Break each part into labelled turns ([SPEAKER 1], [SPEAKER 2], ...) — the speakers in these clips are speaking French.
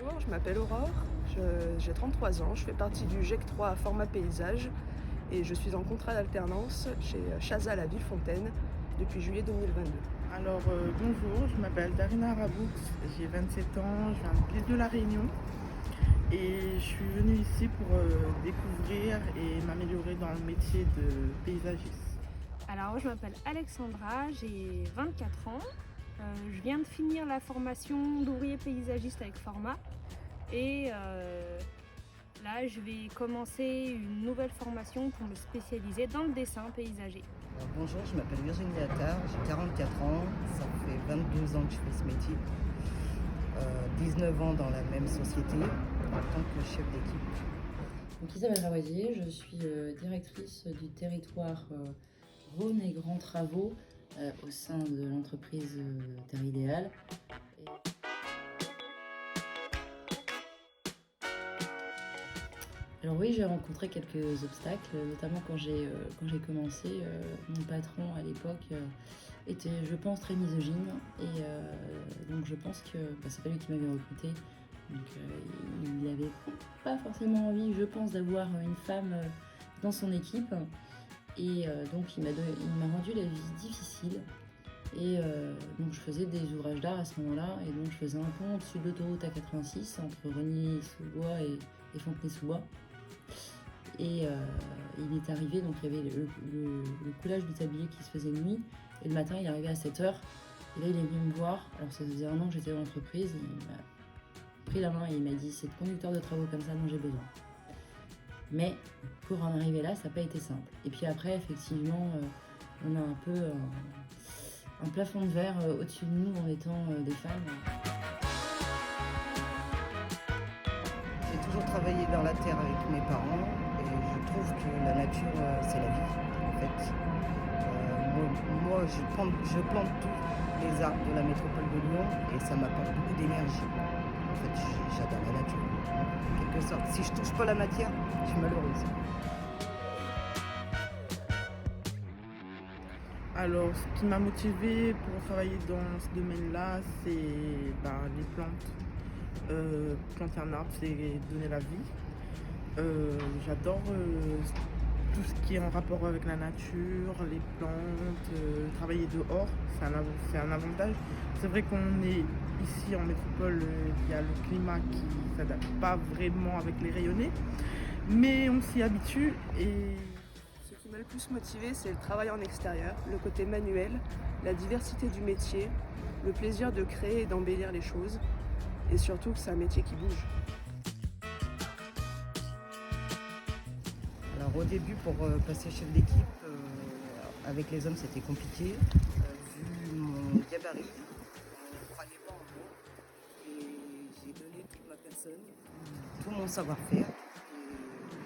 [SPEAKER 1] Bonjour, je m'appelle Aurore, j'ai 33 ans, je fais partie du GEC 3 à format paysage et je suis en contrat d'alternance chez Chazal à Villefontaine depuis juillet 2022.
[SPEAKER 2] Bonjour, je m'appelle Darina Raboux, j'ai 27 ans, je viens de l'île de la Réunion et je suis venue ici pour découvrir et m'améliorer dans le métier de paysagiste.
[SPEAKER 3] Alors, je m'appelle Alexandra, j'ai 24 ans. Je viens de finir la formation d'ouvrier paysagiste avec Format et là, je vais commencer une nouvelle formation pour me spécialiser dans le dessin paysager.
[SPEAKER 4] Bonjour, je m'appelle Virginie Attard, j'ai 44 ans, ça fait 22 ans que je fais ce métier. 19 ans dans la même société en tant que chef d'équipe.
[SPEAKER 5] Donc Isabelle Rawasier, je suis directrice du territoire Rhône et Grands Travaux au sein de l'entreprise Terre Idéale. Alors oui, j'ai rencontré quelques obstacles, notamment quand j'ai commencé. Mon patron à l'époque était, je pense, très misogyne et donc je pense que c'est pas lui qui m'avait recruté. Donc il n'avait pas forcément envie, je pense, d'avoir une femme dans son équipe. Et donc il m'a rendu la vie difficile. Et donc je faisais des ouvrages d'art à ce moment-là. Et donc je faisais un pont au-dessus de l'autoroute A86 entre Renier-sous-Bois et Fontenay-sous-Bois. Et il est arrivé, donc il y avait le coulage du tablier qui se faisait de nuit. Et le matin il est arrivé à 7h. Et là il est venu me voir. Alors ça faisait un an que j'étais dans l'entreprise. Et il m'a pris la main et il m'a dit: c'est de conducteur de travaux comme ça dont j'ai besoin. Mais pour en arriver là, ça n'a pas été simple. Et puis après, effectivement, on a un peu un plafond de verre au-dessus de nous en étant des femmes.
[SPEAKER 4] J'ai toujours travaillé dans la terre avec mes parents et je trouve que la nature, c'est la vie, en fait. Moi, je plante tous les arbres de la métropole de Lyon et ça m'apporte beaucoup d'énergie. En fait, j'adore la nature. En quelque sorte, si je touche pas la matière, je suis malheureuse.
[SPEAKER 2] Alors, ce qui m'a motivée pour travailler dans ce domaine-là, c'est les plantes. Planter un arbre, c'est donner la vie. J'adore tout ce qui est en rapport avec la nature, les plantes, travailler dehors, c'est un avantage. C'est vrai qu'on est ici en métropole, il y a le climat qui ne s'adapte pas vraiment avec les rayonnés, mais on s'y habitue et
[SPEAKER 1] Ce qui m'a le plus motivé, c'est le travail en extérieur, le côté manuel, la diversité du métier, le plaisir de créer et d'embellir les choses et surtout que c'est un métier qui bouge.
[SPEAKER 4] Alors au début, pour passer chef d'équipe, avec les hommes c'était compliqué. Vu mon gabarit, on ne croyait pas en moi. Et j'ai donné toute ma personne, tout mon savoir-faire.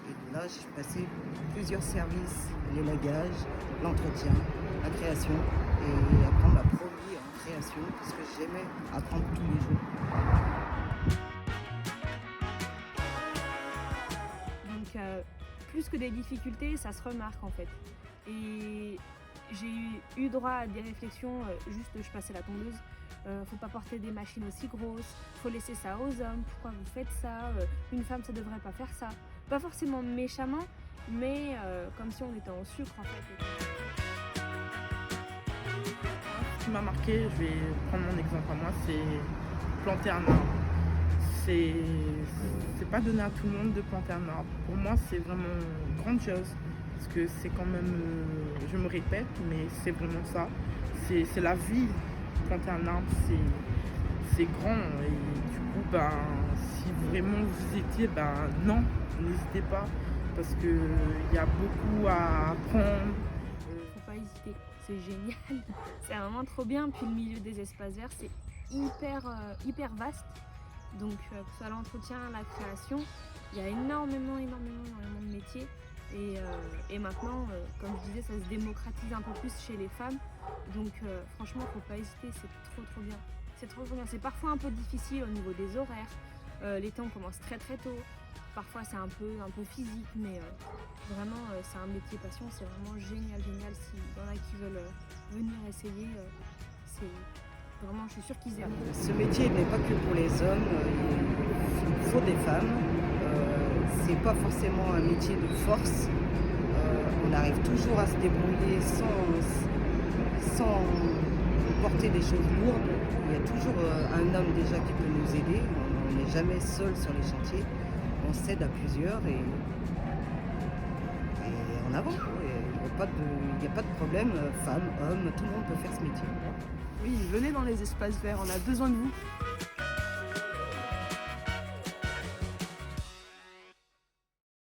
[SPEAKER 4] Et là, j'ai passé plusieurs services, l'élagage, l'entretien, la création. Et après, on m'a promu en création parce que j'aimais apprendre tous les jours.
[SPEAKER 3] Donc, plus que des difficultés, ça se remarque en fait. Et j'ai eu droit à des réflexions, juste je passais la tondeuse. Faut pas porter des machines aussi grosses, faut laisser ça aux hommes, pourquoi vous faites ça, une femme ça devrait pas faire ça. Pas forcément méchamment, mais comme si on était en sucre en fait.
[SPEAKER 2] ce qui m'a marqué, je vais prendre mon exemple à moi, c'est planter un arbre. C'est pas donné à tout le monde de planter un arbre. Pour moi, c'est vraiment grandiose. Parce que c'est quand même, je me répète, mais c'est vraiment ça. C'est la vie. Planter un arbre, c'est grand. Et du coup, si vraiment vous étiez, non, n'hésitez pas. Parce qu'il y a beaucoup à apprendre.
[SPEAKER 3] Faut pas hésiter, c'est génial, c'est vraiment trop bien. Puis le milieu des espaces verts, c'est hyper vaste. Donc que ce soit l'entretien, la création, il y a énormément de métiers. Et maintenant, comme je disais, ça se démocratise un peu plus chez les femmes. Donc franchement, faut pas hésiter, c'est trop bien. C'est trop bien. C'est parfois un peu difficile au niveau des horaires. L'été on commence très tôt. Parfois c'est un peu physique, mais vraiment c'est un métier passion, c'est vraiment génial. S'il y en a qui veulent venir essayer, Vraiment, je suis sûre qu'ils aiment.
[SPEAKER 4] Ce métier n'est pas que pour les hommes, il faut des femmes. C'est pas forcément un métier de force. On arrive toujours à se débrouiller sans porter des choses lourdes. Il y a toujours un homme déjà qui peut nous aider. On n'est jamais seul sur les chantiers. On s'aide à plusieurs et en avant. Il n'y a pas de problème, femmes, hommes, tout le monde peut faire ce métier.
[SPEAKER 1] Oui, venez dans les espaces verts, on a besoin de vous.